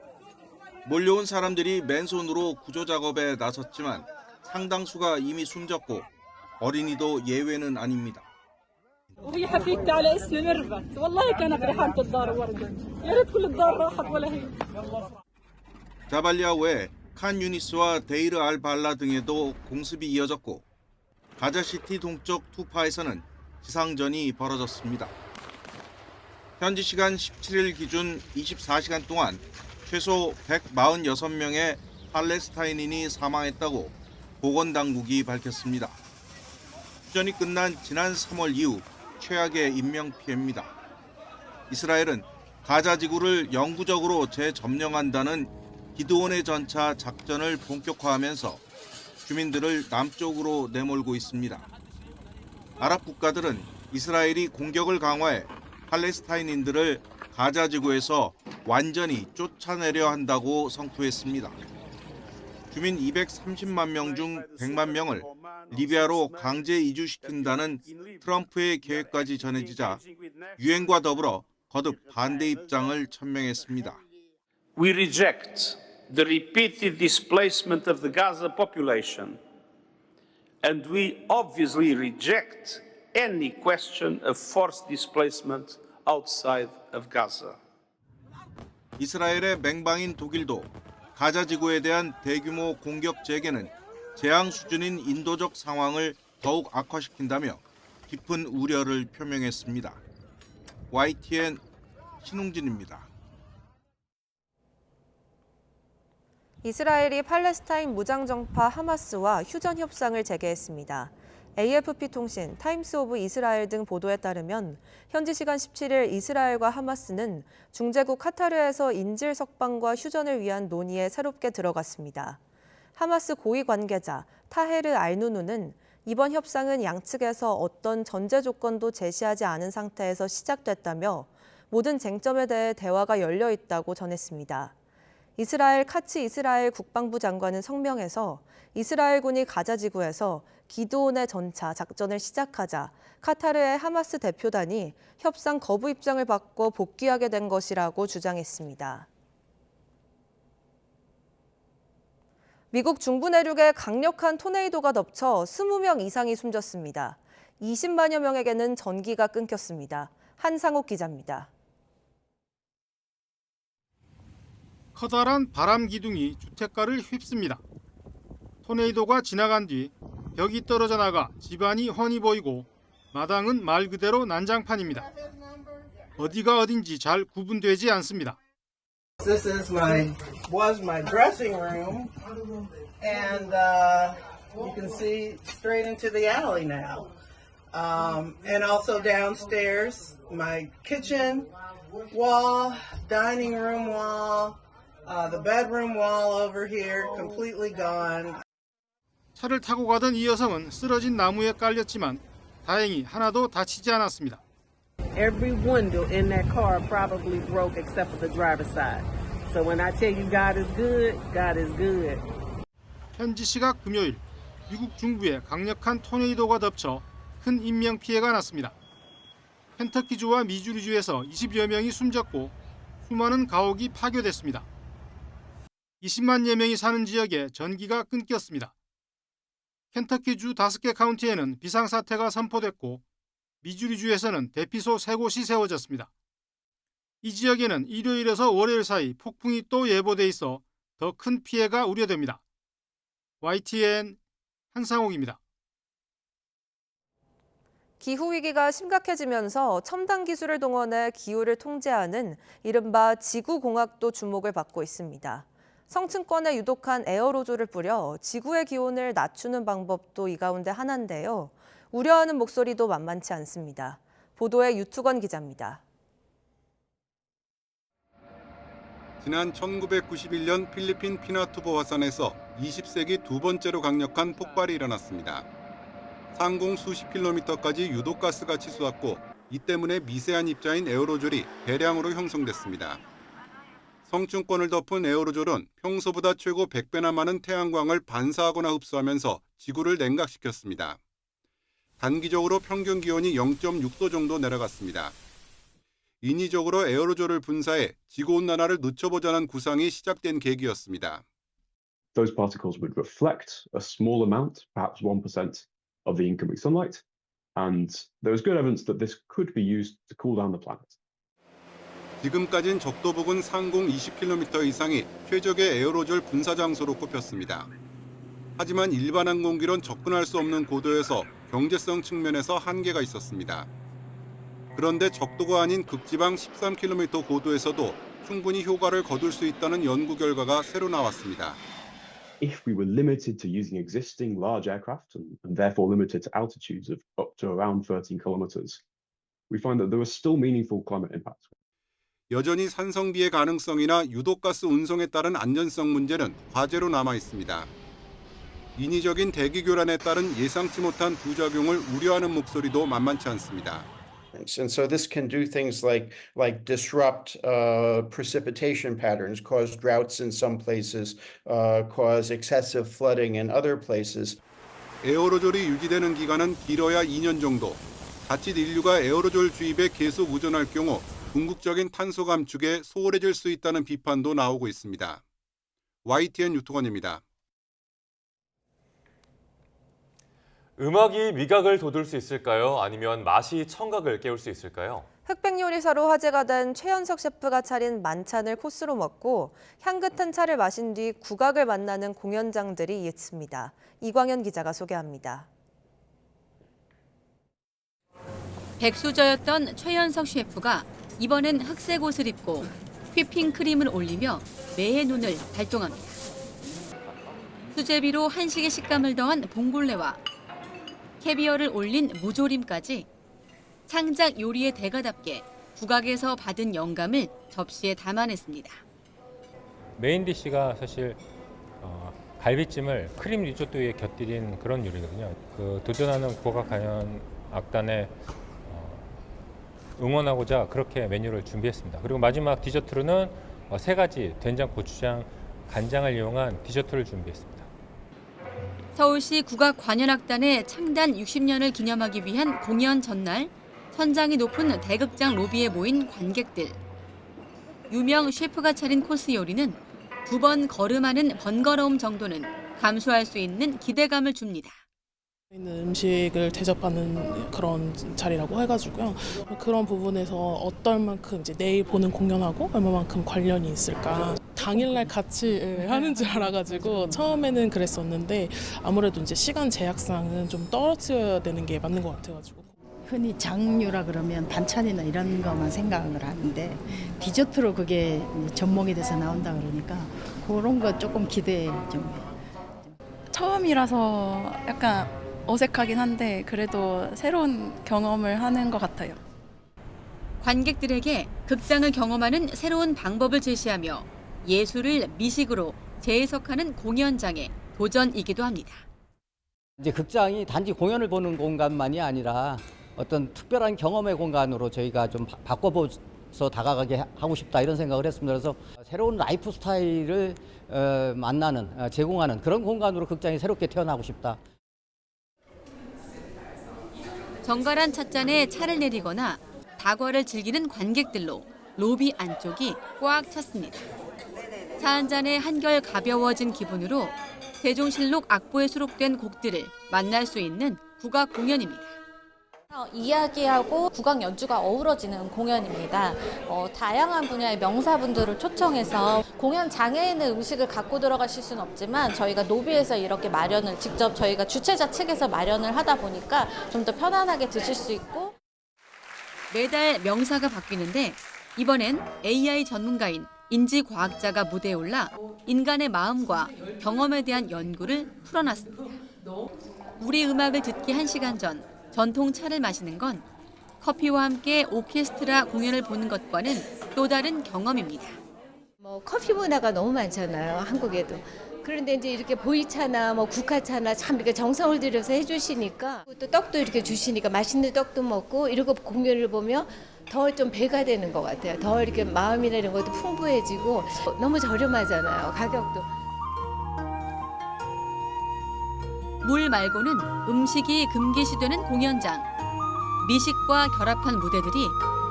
몰려온 사람들이 맨손으로 구조 작업에 나섰지만 상당수가 이미 숨졌고 어린이도 예외는 아닙니다. 자발리아 외 칸 유니스와 데이르 알 발라 등에도 공습이 이어졌고 가자시티 동쪽 투파에서는 지상전이 벌어졌습니다. 현지 시간 17일 기준 24시간 동안 최소 146명의 팔레스타인인이 사망했다고 보건당국이 밝혔습니다. 휴전이 끝난 지난 3월 이후 최악의 인명피해입니다. 이스라엘은 가자 지구를 영구적으로 재점령한다는 기드온의 전차 작전을 본격화하면서 주민들을 남쪽으로 내몰고 있습니다. 아랍 국가들은 이스라엘이 공격을 강화해 팔레스타인인들을 가자 지구에서 완전히 쫓아내려 한다고 성토했습니다. 주민 230만 명 중 100만 명을 리비아로 강제 이주시킨다는 트럼프의 계획까지 전해지자 유엔과 더불어 거듭 반대 입장을 천명했습니다. We reject the repeated displacement of the Gaza population, and we obviously reject any question of forced displacement outside of Gaza. 이스라엘의 맹방인 독일도 가자 지구에 대한 대규모 공격 재개는 재앙 수준인 인도적 상황을 더욱 악화시킨다며 깊은 우려를 표명했습니다. YTN 신웅진입니다. 이스라엘이 팔레스타인 무장정파 하마스와 휴전 협상을 재개했습니다. AFP-통신, 타임스 오브 이스라엘 등 보도에 따르면 현지 시간 17일 이스라엘과 하마스는 중재국 카타르에서 인질 석방과 휴전을 위한 논의에 새롭게 들어갔습니다. 하마스 고위 관계자 타헤르 알누누는 이번 협상은 양측에서 어떤 전제 조건도 제시하지 않은 상태에서 시작됐다며 모든 쟁점에 대해 대화가 열려 있다고 전했습니다. 이스라엘 카츠 이스라엘 국방부 장관은 성명에서 이스라엘군이 가자 지구에서 기드온의 전차 작전을 시작하자 카타르의 하마스 대표단이 협상 거부 입장을 바꿔 복귀하게 된 것이라고 주장했습니다. 미국 중부 내륙에 강력한 토네이도가 덮쳐 20명 이상이 숨졌습니다. 20만여 명에게는 전기가 끊겼습니다. 한상옥 기자입니다. 커다란 바람 기둥이 주택가를 휩습니다. 토네이도가 지나간 뒤 벽이 떨어져 나가 집안이 훤히 보이고 마당은 말 그대로 난장판입니다. 어디가 어딘지 잘 구분되지 않습니다. This was my dressing room, and you can see straight into the alley now. And also downstairs, my kitchen wall, dining room wall, the bedroom wall over here, completely gone. 차를 타고 가던 이 여성은 쓰러진 나무에 깔렸지만 다행히 하나도 다치지 않았습니다. Every window in that car probably broke except for the driver's side. So when I tell you God is good, God is good. 현지 시각 금요일, 미국 중부에 강력한 토네이도가 덮쳐 큰 인명 피해가 났습니다. 켄터키주와 미주리주에서 20여 명이 숨졌고 수많은 가옥이 파괴됐습니다. 20만여 명이 사는 지역에 전기가 끊겼습니다. 켄터키주 5개 카운티에는 비상사태가 선포됐고 미주리주에서는 대피소 3곳이 세워졌습니다. 이 지역에는 일요일에서 월요일 사이 폭풍이 또 예보돼 있어 더 큰 피해가 우려됩니다. YTN 한상옥입니다. 기후위기가 심각해지면서 첨단 기술을 동원해 기후를 통제하는 이른바 지구공학도 주목을 받고 있습니다. 성층권에 유독한 에어로졸을 뿌려 지구의 기온을 낮추는 방법도 이 가운데 하나인데요. 우려하는 목소리도 만만치 않습니다. 보도에 유투건 기자입니다. 지난 1991년 필리핀 피나투보 화산에서 20세기 두 번째로 강력한 폭발이 일어났습니다. 상공 수십 킬로미터까지 유독가스가 치솟았고 이 때문에 미세한 입자인 에어로졸이 대량으로 형성됐습니다. 성층권을 덮은 에어로졸은 평소보다 최고 100배나 많은 태양광을 반사하거나 흡수하면서 지구를 냉각시켰습니다. 단기적으로 평균 기온이 0.6도 정도 내려갔습니다. 인위적으로 에어로졸을 분사해 지구온난화를 늦춰보자는 구상이 시작된 계기였습니다. Those particles would reflect a small amount, perhaps 1% of the incoming sunlight, and there was good evidence that this could be used to cool down the planet. 지금까진 적도 부근 상공 20km 이상이 최적의 에어로졸 분사 장소로 꼽혔습니다. 하지만 일반 항공기론 접근할 수 없는 고도에서 경제성 측면에서 한계가 있었습니다. 그런데 적도가 아닌 극지방 13km 고도에서도 충분히 효과를 거둘 수 있다는 연구 결과가 새로 나왔습니다. If we were limited to using existing large aircraft and therefore limited to altitudes of up to around 13 kilometers, we find that there was still meaningful climate impact. 여전히 산성비의 가능성이나 유독가스 운송에 따른 안전성 문제는 과제로 남아 있습니다. 인위적인 대기 교란에 따른 예상치 못한 부작용을 우려하는 목소리도 만만치 않습니다. And so this can do things like disrupt precipitation patterns, cause droughts in some places, cause excessive flooding in other places. 에어로졸이 유지되는 기간은 길어야 2년 정도. 자칫 인류가 에어로졸 주입에 계속 의존할 경우 궁극적인 탄소 감축에 소홀해질 수 있다는 비판도 나오고 있습니다. YTN 유통원입니다. 음악이 미각을 돋울 수 있을까요? 아니면 맛이 청각을 깨울 수 있을까요? 흑백 요리사로 화제가 된 최연석 셰프가 차린 만찬을 코스로 먹고 향긋한 차를 마신 뒤 국악을 만나는 공연장들이 있습니다. 이광현 기자가 소개합니다. 백수저였던 최연석 셰프가 이번엔 흑색 옷을 입고 휘핑크림을 올리며 매의 눈을 발동합니다. 수제비로 한식의 식감을 더한 봉골레와 캐비어를 올린 무조림까지 창작 요리의 대가답게 국악에서 받은 영감을 접시에 담아냈습니다. 메인 디시가 사실 갈비찜을 크림 리조또에 곁들인 그런 요리거든요. 그 도전하는 국악 가연 악단에 응원하고자 그렇게 메뉴를 준비했습니다. 그리고 마지막 디저트로는 세 가지 된장, 고추장, 간장을 이용한 디저트를 준비했습니다. 서울시 국악관현악단의 창단 60년을 기념하기 위한 공연 전날 천장이 높은 대극장 로비에 모인 관객들. 유명 셰프가 차린 코스 요리는 2번 걸음하는 번거로움 정도는 감수할 수 있는 기대감을 줍니다. 음식을 대접하는 그런 자리라고 해가지고요. 그런 부분에서 어떨 만큼 이제 내일 보는 공연하고 얼마만큼 관련이 있을까. 당일날 같이 하는 줄 알아가지고 처음에는 그랬었는데 아무래도 이제 시간 제약상은 좀 떨어뜨려야 되는 게 맞는 것 같아가지고. 흔히 장류라 그러면 반찬이나 이런 것만 생각을 하는데 디저트로 그게 접목이 돼서 나온다 그러니까 그런 거 조금 기대 좀. 처음이라서 약간 어색하긴 한데 그래도 새로운 경험을 하는 것 같아요. 관객들에게 극장을 경험하는 새로운 방법을 제시하며 예술을 미식으로 재해석하는 공연장의 도전이기도 합니다. 이제 극장이 단지 공연을 보는 공간만이 아니라 어떤 특별한 경험의 공간으로 저희가 좀 바꿔서 다가가게 하고 싶다 이런 생각을 했습니다. 그래서 새로운 라이프 스타일을 만나는, 제공하는 그런 공간으로 극장이 새롭게 태어나고 싶다. 정갈한 찻잔에 차를 내리거나 다과를 즐기는 관객들로 로비 안쪽이 꽉 찼습니다. 차 한 잔에 한결 가벼워진 기분으로 세종실록 악보에 수록된 곡들을 만날 수 있는 국악 공연입니다. 이야기하고 국악 연주가 어우러지는 공연입니다. 다양한 분야의 명사분들을 초청해서 공연 장에 있는 음식을 갖고 들어가실 수는 없지만 저희가 노비에서 이렇게 마련을 직접 저희가 주최자 측에서 마련을 하다 보니까 좀 더 편안하게 드실 수 있고. 매달 명사가 바뀌는데 이번엔 AI 전문가인 인지과학자가 무대에 올라 인간의 마음과 경험에 대한 연구를 풀어놨습니다. 우리 음악을 듣기 1시간 전 전통 차를 마시는 건 커피와 함께 오케스트라 공연을 보는 것과는 또 다른 경험입니다. 커피 문화가 너무 많잖아요, 한국에도. 그런데 이제 이렇게 보이차나 뭐 국화차나 참 이렇게 정성을 들여서 해주시니까 또 떡도 이렇게 주시니까 맛있는 떡도 먹고 이러고 공연을 보면 더 좀 배가 되는 것 같아요. 더 이렇게 마음이나 이런 것도 풍부해지고 너무 저렴하잖아요, 가격도. 물 말고는 음식이 금기시되는 공연장. 미식과 결합한 무대들이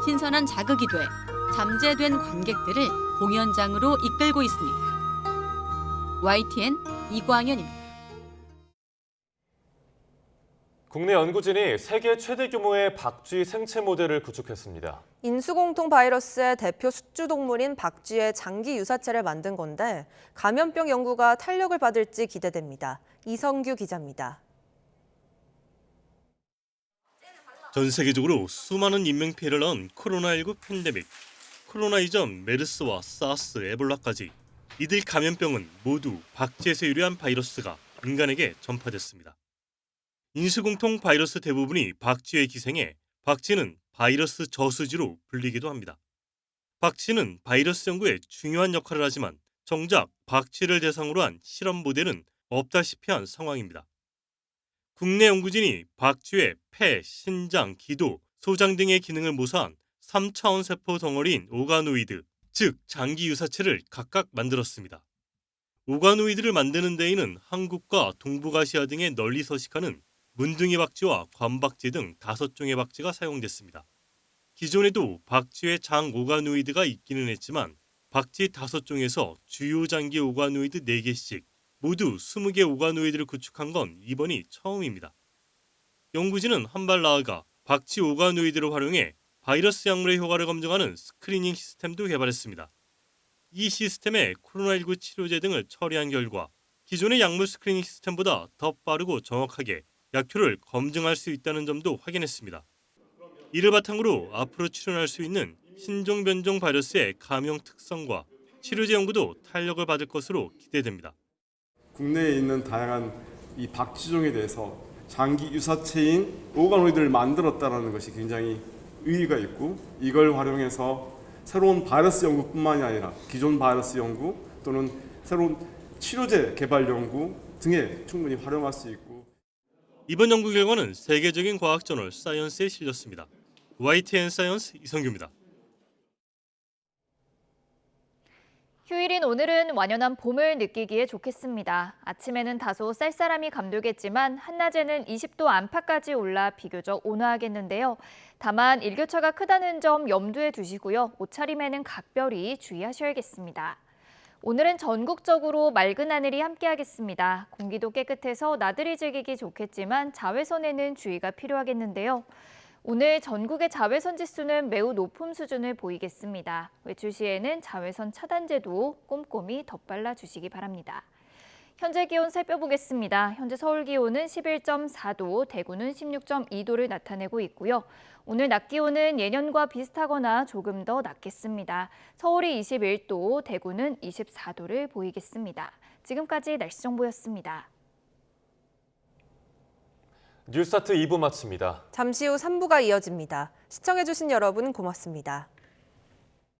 신선한 자극이 돼 잠재된 관객들을 공연장으로 이끌고 있습니다. YTN 이광현입니다. 국내 연구진이 세계 최대 규모의 박쥐 생체 모델을 구축했습니다. 인수공통 바이러스의 대표 숙주동물인 박쥐의 장기 유사체를 만든 건데 감염병 연구가 탄력을 받을지 기대됩니다. 이성규 기자입니다. 전 세계적으로 수많은 인명피해를 낳은 코로나19 팬데믹. 코로나 이전 메르스와 사스, 에볼라까지 이들 감염병은 모두 박쥐에서 유래한 바이러스가 인간에게 전파됐습니다. 인수공통 바이러스 대부분이 박쥐에 기생해 박쥐는 바이러스 저수지로 불리기도 합니다. 박쥐는 바이러스 연구에 중요한 역할을 하지만 정작 박쥐를 대상으로 한 실험 모델은 없다시피 한 상황입니다. 국내 연구진이 박쥐의 폐, 신장, 기도, 소장 등의 기능을 모사한 3차원 세포 덩어리인 오가노이드, 즉 장기 유사체를 각각 만들었습니다. 오가노이드를 만드는 데에는 한국과 동북아시아 등에 널리 서식하는 문둥이 박쥐와 관박쥐 등 5종의 박쥐가 사용됐습니다. 기존에도 박쥐의 장 오가노이드가 있기는 했지만 박쥐 5종에서 주요 장기 오가노이드 4개씩 모두 20개 오가노이드를 구축한 건 이번이 처음입니다. 연구진은 한 발 나아가 박쥐 오가노이드를 활용해 바이러스 약물의 효과를 검증하는 스크리닝 시스템도 개발했습니다. 이 시스템에 코로나19 치료제 등을 처리한 결과 기존의 약물 스크리닝 시스템보다 더 빠르고 정확하게 약효를 검증할 수 있다는 점도 확인했습니다. 이를 바탕으로 앞으로 출현할 수 있는 신종 변종 바이러스의 감염 특성과 치료제 연구도 탄력을 받을 것으로 기대됩니다. 국내에 있는 다양한 이 박쥐종에 대해서 장기 유사체인 오가노이드를 만들었다는 것이 굉장히 의의가 있고 이걸 활용해서 새로운 바이러스 연구뿐만이 아니라 기존 바이러스 연구 또는 새로운 치료제 개발 연구 등에 충분히 활용할 수 있고 이번 연구 결과는 세계적인 과학 저널 사이언스에 실렸습니다. YTN 사이언스 이성규입니다. 휴일인 오늘은 완연한 봄을 느끼기에 좋겠습니다. 아침에는 다소 쌀쌀함이 감돌겠지만 한낮에는 20도 안팎까지 올라 비교적 온화하겠는데요. 다만 일교차가 크다는 점 염두에 두시고요. 옷차림에는 각별히 주의하셔야겠습니다. 오늘은 전국적으로 맑은 하늘이 함께하겠습니다. 공기도 깨끗해서 나들이 즐기기 좋겠지만 자외선에는 주의가 필요하겠는데요. 오늘 전국의 자외선 지수는 매우 높은 수준을 보이겠습니다. 외출 시에는 자외선 차단제도 꼼꼼히 덧발라 주시기 바랍니다. 현재 기온 살펴보겠습니다. 현재 서울 기온은 11.4도, 대구는 16.2도를 나타내고 있고요. 오늘 낮 기온은 예년과 비슷하거나 조금 더 낮겠습니다. 서울이 21도, 대구는 24도를 보이겠습니다. 지금까지 날씨 정보였습니다. 뉴스타트 2부 마칩니다. 잠시 후 3부가 이어집니다. 시청해주신 여러분 고맙습니다.